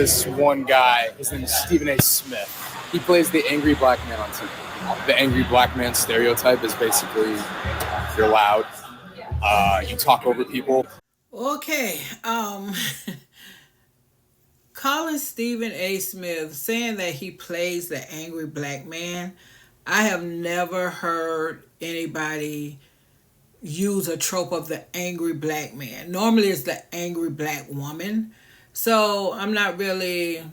this one guy. His name is Stephen A. Smith. He plays the angry black man on TV. The angry black man stereotype is basically you're loud, you talk over people. Okay. Calling Stephen A. Smith, saying that he plays the angry black man, I have never heard anybody use a trope of the angry black man. Normally it's the angry black woman. So I'm not really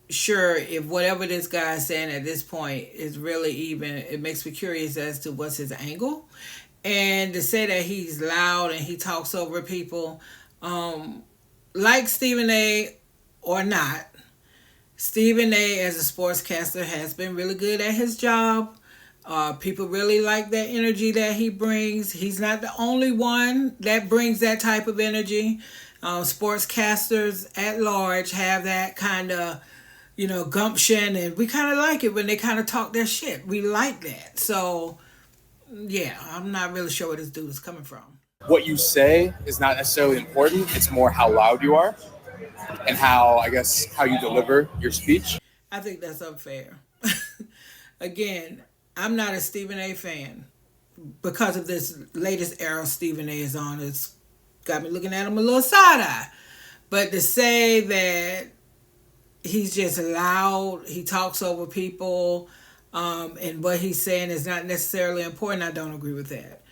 sure if whatever this guy is saying at this point is really even. It makes me curious as to what's his angle. And to say that he's loud and he talks over people, like Stephen A. or not, Stephen A. as a sportscaster has been really good at his job. People really like that energy that he brings. He's not the only one that brings that type of energy. Sportscasters at large have that kind of, gumption, and we kind of like it when they kind of talk their shit. We like that. So, yeah, I'm not really sure where this dude is coming from. What you say is not necessarily important. It's more how loud you are and how you deliver your speech. I think that's unfair. Again, I'm not a Stephen A. fan because of this latest era Stephen A. is on. It's got me looking at him a little side-eye. But to say that he's just loud, he talks over people, and what he's saying is not necessarily important, I don't agree with that.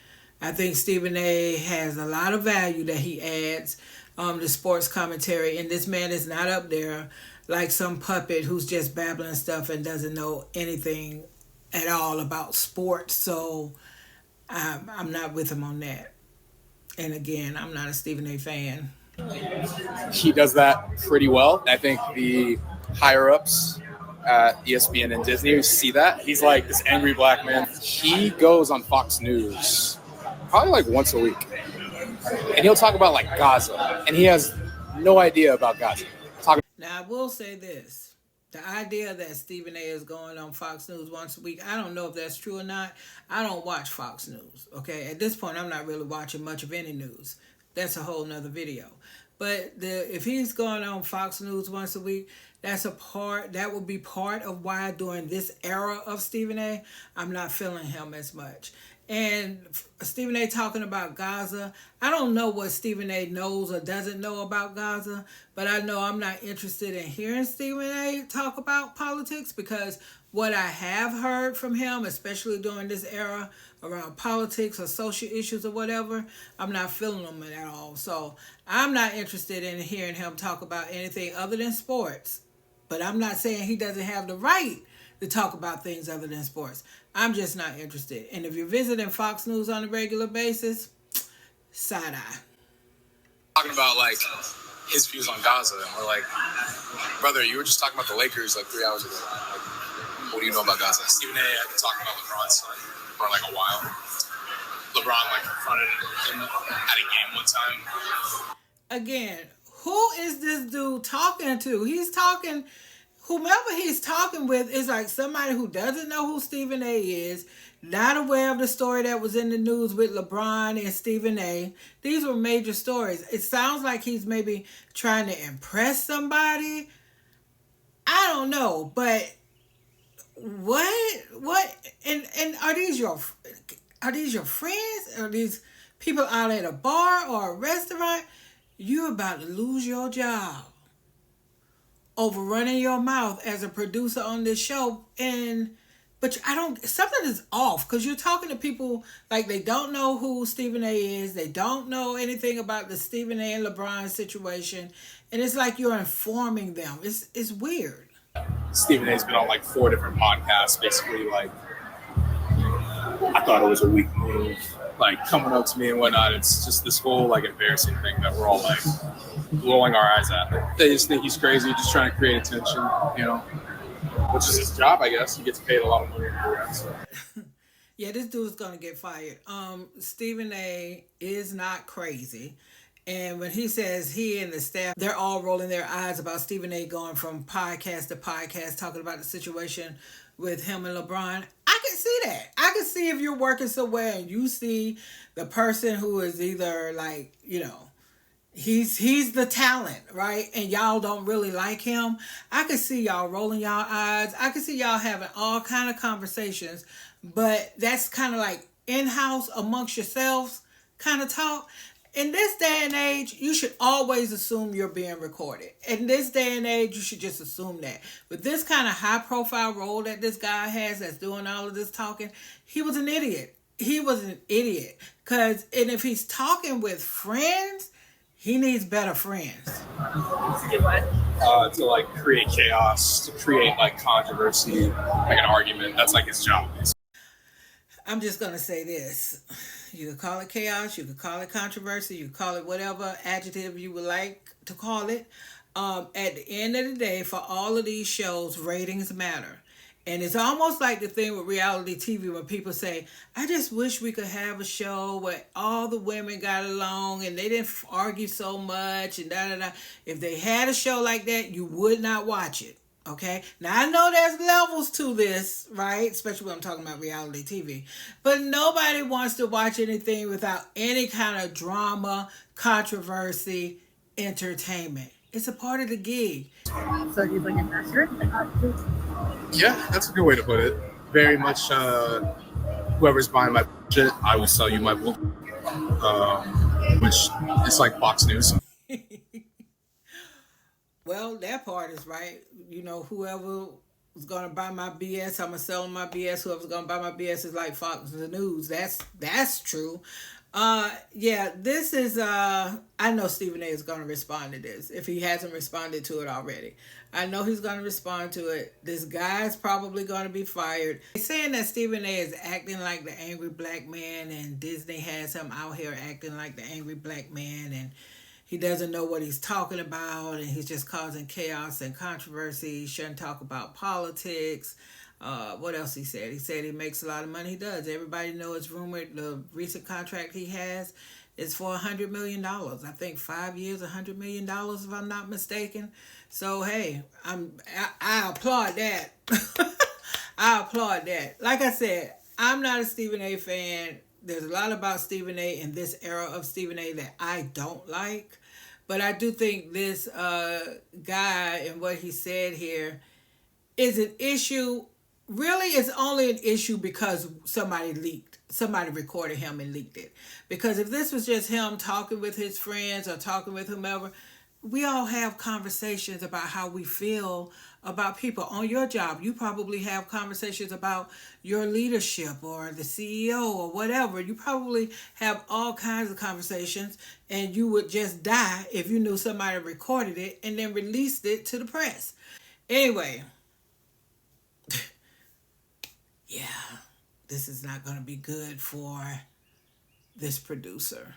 I think Stephen A. has a lot of value that he adds to sports commentary, and this man is not up there like some puppet who's just babbling stuff and doesn't know anything at all about sports. So I'm not with him on that. And again, I'm not a Stephen A. fan. He does that pretty well. I think the higher ups at ESPN and Disney see that. He's like this angry black man. He goes on Fox News probably like once a week, and he'll talk about like Gaza, and he has no idea about Gaza. Now I will say this. The idea that Stephen A. is going on Fox News once a week, I don't know if that's true or not. I don't watch Fox News, okay? At this point, I'm not really watching much of any news. That's a whole nother video. But if he's going on Fox News once a week, that would be part of why during this era of Stephen A., I'm not feeling him as much. And Stephen A. talking about Gaza, I don't know what Stephen A. knows or doesn't know about Gaza, but I know I'm not interested in hearing Stephen A. talk about politics, because what I have heard from him, especially during this era around politics or social issues or whatever, I'm not feeling them at all. So I'm not interested in hearing him talk about anything other than sports. But I'm not saying he doesn't have the right to talk about things other than sports. I'm just not interested. And if you're visiting Fox News on a regular basis, side-eye. Talking about like his views on Gaza, and we're like, brother, you were just talking about the Lakers like 3 hours ago. Like, what do you know about Gaza? Stephen A. had been talking about LeBron's son for like a while. LeBron like confronted him at a game one time. Again, who is this dude talking to? Whomever he's talking with is like somebody who doesn't know who Stephen A. is, not aware of the story that was in the news with LeBron and Stephen A. These were major stories. It sounds like he's maybe trying to impress somebody. I don't know, but what? And are these your friends? Are these people out at a bar or a restaurant? You're about to lose your job over running your mouth as a producer on this show. But something is off, because you're talking to people like they don't know who Stephen A. is. They don't know anything about the Stephen A. and LeBron situation. And it's like you're informing them. It's weird. Stephen A.'s been on like 4 different podcasts, basically like, I thought it was a weak move, like coming up to me and whatnot. It's just this whole like embarrassing thing that we're all like rolling our eyes at. They just think he's crazy, just trying to create attention, which is his job, I guess. He gets paid a lot of money to do that. So. Yeah, this dude's gonna get fired. Stephen A. is not crazy. And when he says he and the staff, they're all rolling their eyes about Stephen A. going from podcast to podcast, talking about the situation with him and LeBron. I can see that. I can see if you're working somewhere and you see the person who is either like, He's the talent, right? And y'all don't really like him. I could see y'all rolling y'all eyes. I could see y'all having all kind of conversations, but that's kind of like in-house amongst yourselves kind of talk. In this day and age, you should always assume you're being recorded. In this day and age, you should just assume that. With this kind of high profile role that this guy has that's doing all of this talking, he was an idiot. He was an idiot. And if he's talking with friends, he needs better friends. To do what? To like create chaos, to create like controversy, like an argument. That's like his job. I'm just going to say this. You could call it chaos, you could call it controversy, you could call it whatever adjective you would like to call it. At the end of the day, for all of these shows, ratings matter. And it's almost like the thing with reality TV when people say, I just wish we could have a show where all the women got along and they didn't argue so much and da da da. If they had a show like that, you would not watch it. Okay? Now, I know there's levels to this, right? Especially when I'm talking about reality TV. But nobody wants to watch anything without any kind of drama, controversy, entertainment. It's a part of the gig. So he's like a nursery? Yeah, that's a good way to put it. Very much whoever's buying my shit, I will sell you my book. Which is like Fox News. Well, that part is right. You know, whoever is going to buy my BS, I'm going to sell them my BS. Whoever's going to buy my BS is like Fox News. That's true. Yeah, this is, I know Stephen A is going to respond to this if he hasn't responded to it already. I know he's going to respond to it. This guy's probably going to be fired. They're saying that Stephen A is acting like the angry black man and Disney has him out here acting like the angry black man and he doesn't know what he's talking about and he's just causing chaos and controversy. He shouldn't talk about politics. What else he said? He said he makes a lot of money. He does. Everybody knows it's rumored the recent contract he has is for $100 million. I think 5 years, $100 million, if I'm not mistaken. So, hey, I applaud that. I applaud that. Like I said, I'm not a Stephen A fan. There's a lot about Stephen A in this era of Stephen A that I don't like. But I do think this guy and what he said here is an issue. Really, it's only an issue because somebody recorded him and leaked it. Because if this was just him talking with his friends or talking with whomever, we all have conversations about how we feel about people. On your job, you probably have conversations about your leadership or the CEO or whatever. You probably have all kinds of conversations, and you would just die if you knew somebody recorded it and then released it to the press. Anyway, yeah, this is not going to be good for this producer.